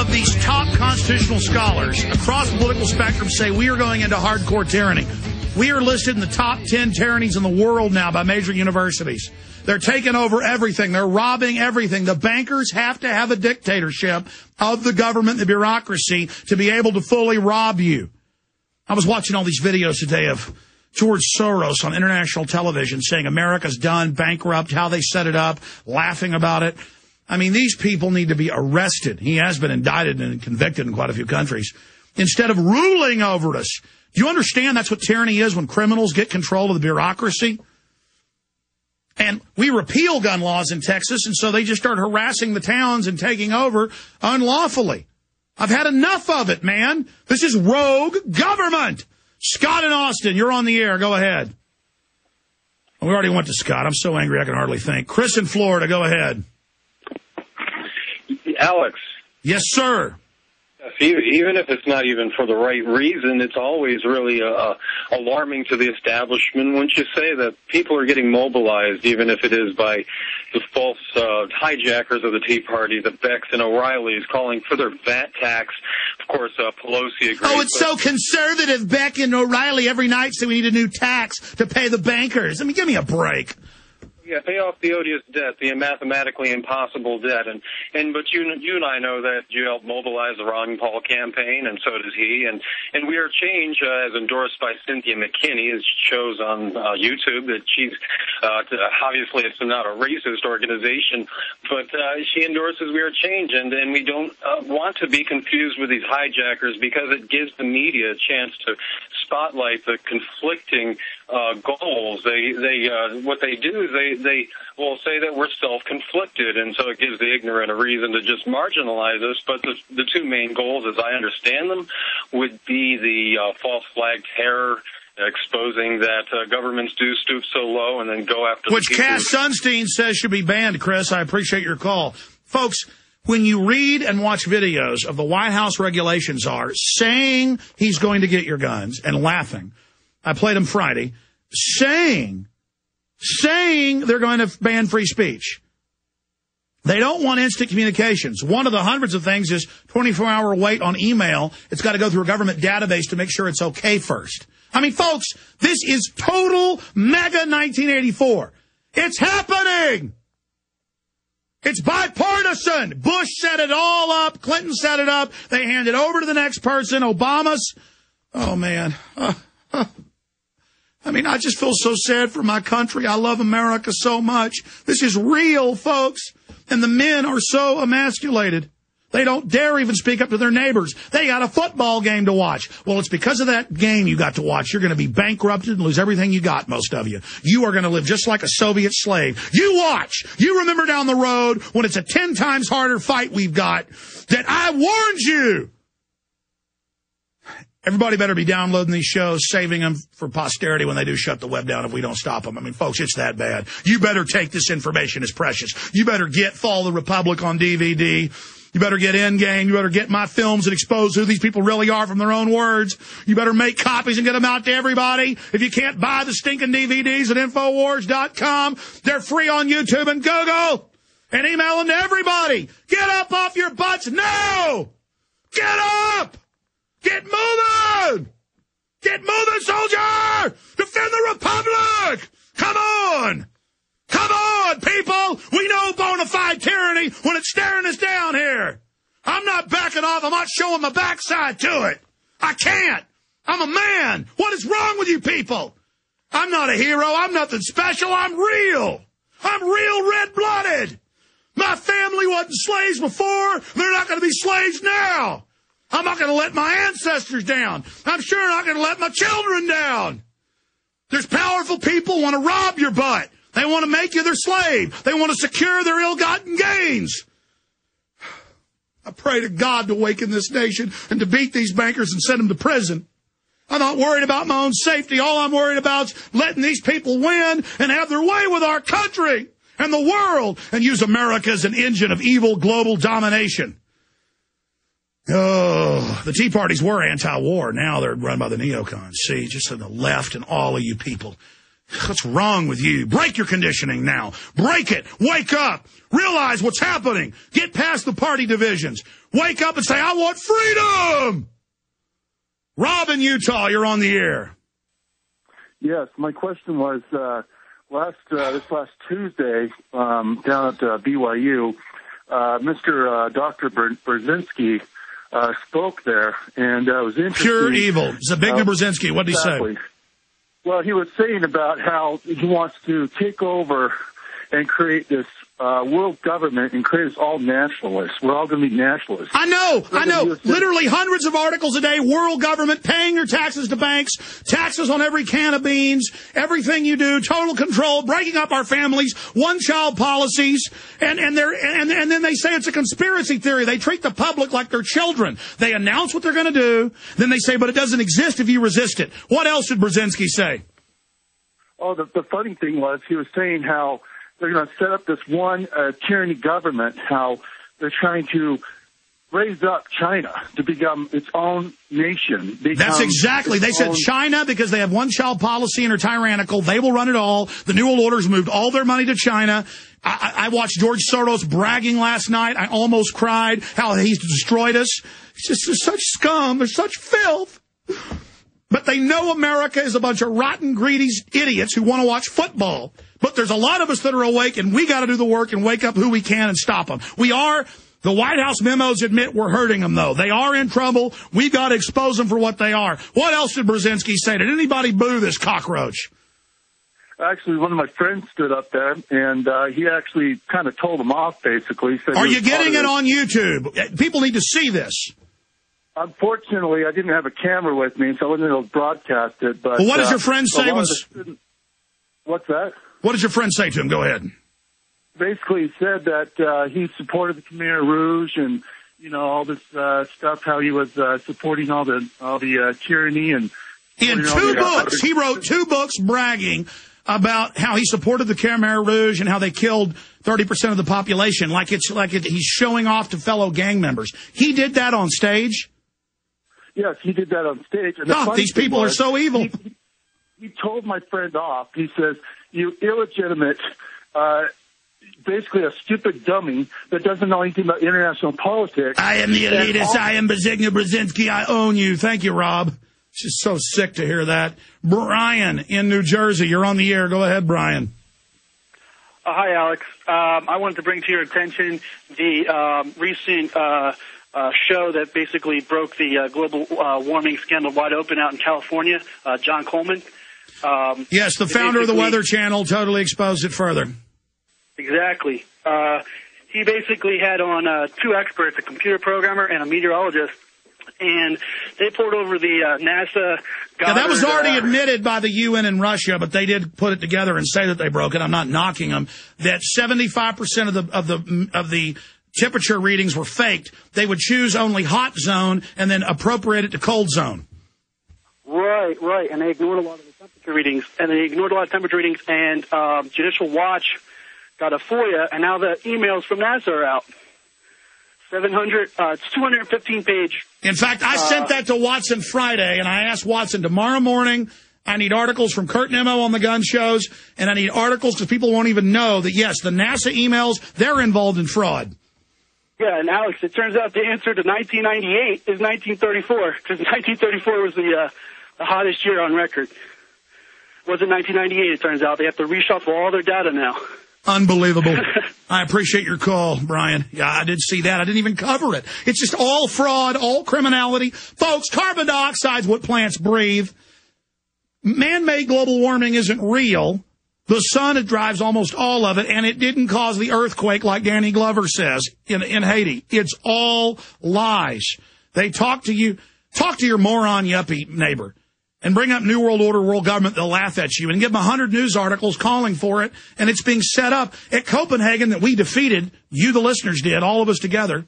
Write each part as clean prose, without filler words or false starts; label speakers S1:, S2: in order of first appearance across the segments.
S1: of these top constitutional scholars across the political spectrum say we are going into hardcore tyranny. We are listed in the top 10 tyrannies in the world now by major universities. They're taking over everything. They're robbing everything. The bankers have to have a dictatorship of the government, the bureaucracy, to be able to fully rob you. I was watching all these videos today of George Soros on international television saying America's done, bankrupt, how they set it up, laughing about it. I mean, these people need to be arrested. He has been indicted and convicted in quite a few countries. Instead of ruling over us. Do you understand that's what tyranny is when criminals get control of the bureaucracy? And we repeal gun laws in Texas, and so they just start harassing the towns and taking over unlawfully. I've had enough of it, man. This is rogue government. Scott in Austin, you're on the air. Go ahead. We already went to Scott. I'm so angry I can hardly think. Chris in Florida, go ahead.
S2: Alex.
S1: Yes, sir.
S2: Even if it's not even for the right reason, it's always really alarming to the establishment once you say that people are getting mobilized, even if it is by the false hijackers of the Tea Party, the Becks and O'Reillys, calling for their VAT tax. Of course, Pelosi agrees.
S1: Oh, it's so conservative, Beck and O'Reilly every night, so we need a new tax to pay the bankers. I mean, give me a break.
S2: Yeah, pay off the odious debt, the mathematically impossible debt, but you and I know that you helped mobilize the Ron Paul campaign, and so does he, and We Are Change, as endorsed by Cynthia McKinney, as shows on YouTube that she's obviously it's not a racist organization, but she endorses We Are Change, and we don't want to be confused with these hijackers because it gives the media a chance to spotlight the conflicting goals. What they do is they will say that we're self-conflicted, and so it gives the ignorant a reason to just marginalize us. But the two main goals, as I understand them, would be the false flag terror, exposing that governments do stoop so low, and then go after
S1: which Cass Sunstein says should be banned. Chris, I appreciate your call. Folks, when you read and watch videos of the White House regulations are saying he's going to get your guns and laughing. I played them Friday. Saying they're going to ban free speech. They don't want instant communications. One of the hundreds of things is 24-hour wait on email. It's got to go through a government database to make sure it's okay first. I mean, folks, this is total mega 1984. It's happening. It's bipartisan. Bush set it all up. Clinton set it up. They hand it over to the next person. Obama's. Oh, man. I mean, I just feel so sad for my country. I love America so much. This is real, folks. And the men are so emasculated. They don't dare even speak up to their neighbors. They got a football game to watch. Well, it's because of that game you got to watch. You're going to be bankrupted and lose everything you got, most of you. You are going to live just like a Soviet slave. You watch. You remember down the road when it's a 10 times harder fight we've got that I warned you. Everybody better be downloading these shows, saving them for posterity when they do shut the web down if we don't stop them. I mean, folks, it's that bad. You better take this information as precious. You better get Fall the Republic on DVD. You better get Endgame. You better get my films that expose who these people really are from their own words. You better make copies and get them out to everybody. If you can't buy the stinking DVDs at Infowars.com, they're free on YouTube and Google. And email them to everybody. Get up off your butts now! Get up! Get moving! Get moving, soldier! Defend the Republic! Come on! Come on, people! We know bona fide tyranny when it's staring us down here. I'm not backing off. I'm not showing my backside to it. I can't. I'm a man. What is wrong with you people? I'm not a hero. I'm nothing special. I'm real. I'm real red-blooded. My family wasn't slaves before. They're not going to be slaves now. I'm not going to let my ancestors down. I'm sure not going to let my children down. There's powerful people who want to rob your butt. They want to make you their slave. They want to secure their ill-gotten gains. I pray to God to awaken this nation and to beat these bankers and send them to prison. I'm not worried about my own safety. All I'm worried about is letting these people win and have their way with our country and the world and use America as an engine of evil global domination. Oh, the Tea Parties were anti-war. Now they're run by the neocons. See, just on the left and all of you people. What's wrong with you? Break your conditioning now. Break it. Wake up. Realize what's happening. Get past the party divisions. Wake up and say, I want freedom. Rob in Utah, you're on the air.
S3: Yes, my question was this last Tuesday down at BYU, Dr. Brzezinski spoke there, and it was interesting.
S1: Pure evil. Zbigniew Brzezinski, what did he say?
S3: Well, he was saying about how he wants to take over and create this world government and create us all nationalists. We're all going to be nationalists.
S1: I know. Literally hundreds of articles a day, world government, paying your taxes to banks, taxes on every can of beans, everything you do, total control, breaking up our families, one-child policies, and then they say it's a conspiracy theory. They treat the public like they're children. They announce what they're going to do, then they say, but it doesn't exist if you resist it. What else did Brzezinski say?
S3: Oh, the funny thing was he was saying how they're going to set up this one tyranny government, how they're trying to raise up China to become its own nation.
S1: That's exactly. They said China, because they have one-child policy and are tyrannical, they will run it all. The New World Order's moved all their money to China. I watched George Soros bragging last night. I almost cried how he's destroyed us. It's just there's such scum. There's such filth. But they know America is a bunch of rotten, greedy idiots who want to watch football. But there's a lot of us that are awake, and we got to do the work and wake up who we can and stop them. We are. The White House memos admit we're hurting them, though. They are in trouble. We've got to expose them for what they are. What else did Brzezinski say? Did anybody boo this cockroach?
S3: Actually, one of my friends stood up there, and he actually kind of told him off, basically. Said
S1: are you getting it on YouTube? People need to see this.
S3: Unfortunately, I didn't have a camera with me, so I wasn't able to broadcast it. But
S1: well, what does your friend say?
S3: What's that?
S1: What did your friend say to him? Go ahead.
S3: Basically, he said that he supported the Khmer Rouge and all this stuff. How he was supporting all the tyranny and
S1: in 2 books. He wrote 2 books bragging about how he supported the Khmer Rouge and how they killed 30% of the population. He's showing off to fellow gang members. He did that on stage.
S3: Yes, he did that on stage. And
S1: these people are so evil.
S3: He told my friend off. He says, you illegitimate, basically a stupid dummy that doesn't know anything about international politics.
S1: I am the elitist. I am Zbigniew Brzezinski. I own you. Thank you, Rob. It's just so sick to hear that. Brian in New Jersey, you're on the air. Go ahead, Brian.
S4: Hi, Alex. I wanted to bring to your attention the recent show that basically broke the global warming scandal wide open out in California, John Coleman.
S1: Yes, the founder of the Weather Channel totally exposed it further.
S4: Exactly. He basically had on 2 experts, a computer programmer and a meteorologist, and they poured over the NASA...
S1: Now, that was already admitted by the UN and Russia, but they did put it together and say that they broke it. I'm not knocking them. That 75% of the temperature readings were faked. They would choose only hot zone and then appropriate it to cold zone.
S4: Right. And they ignored a lot of the temperature readings. And Judicial Watch got a FOIA, and now the emails from NASA are out. 215-page.
S1: In fact, I sent that to Watson Friday, and I asked Watson tomorrow morning, I need articles from Kurt Nimmo on the gun shows, and I need articles because people won't even know that, yes, the NASA emails, they're involved in fraud.
S4: Yeah, and Alex, it turns out the answer to 1998 is 1934, because 1934 was the hottest year on record. It wasn't 1998, it turns out. They have to reshuffle all their data now.
S1: Unbelievable. I appreciate your call, Brian. Yeah, I did see that. I didn't even cover it. It's just all fraud, all criminality. Folks, carbon dioxide's what plants breathe. Man-made global warming isn't real. The sun, it drives almost all of it, and it didn't cause the earthquake like Danny Glover says in Haiti. It's all lies. They talk to you. Talk to your moron yuppie neighbor and bring up New World Order, world government. They'll laugh at you and give them 100 news articles calling for it. And it's being set up at Copenhagen that we defeated. You, the listeners, did, all of us together.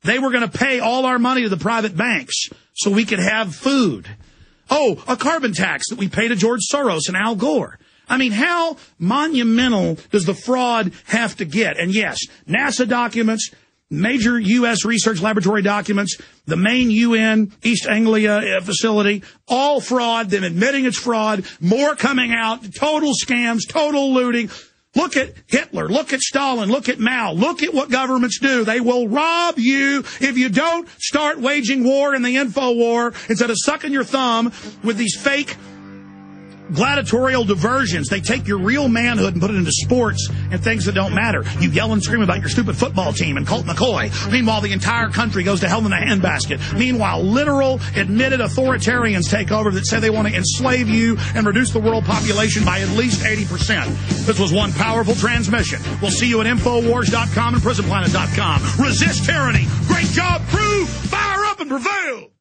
S1: They were going to pay all our money to the private banks so we could have food. Oh, a carbon tax that we pay to George Soros and Al Gore. I mean, how monumental does the fraud have to get? And yes, NASA documents, major U.S. research laboratory documents, the main UN East Anglia facility, all fraud, them admitting it's fraud, more coming out, total scams, total looting. Look at Hitler, look at Stalin, look at Mao, look at what governments do. They will rob you if you don't start waging war in the info war instead of sucking your thumb with these fake gladiatorial diversions. They take your real manhood and put it into sports and things that don't matter. You yell and scream about your stupid football team and Colt McCoy. Meanwhile, the entire country goes to hell in a handbasket. Meanwhile, literal, admitted authoritarians take over that say they want to enslave you and reduce the world population by at least 80%. This was one powerful transmission. We'll see you at Infowars.com and PrisonPlanet.com. Resist tyranny. Great job, crew. Fire up and prevail.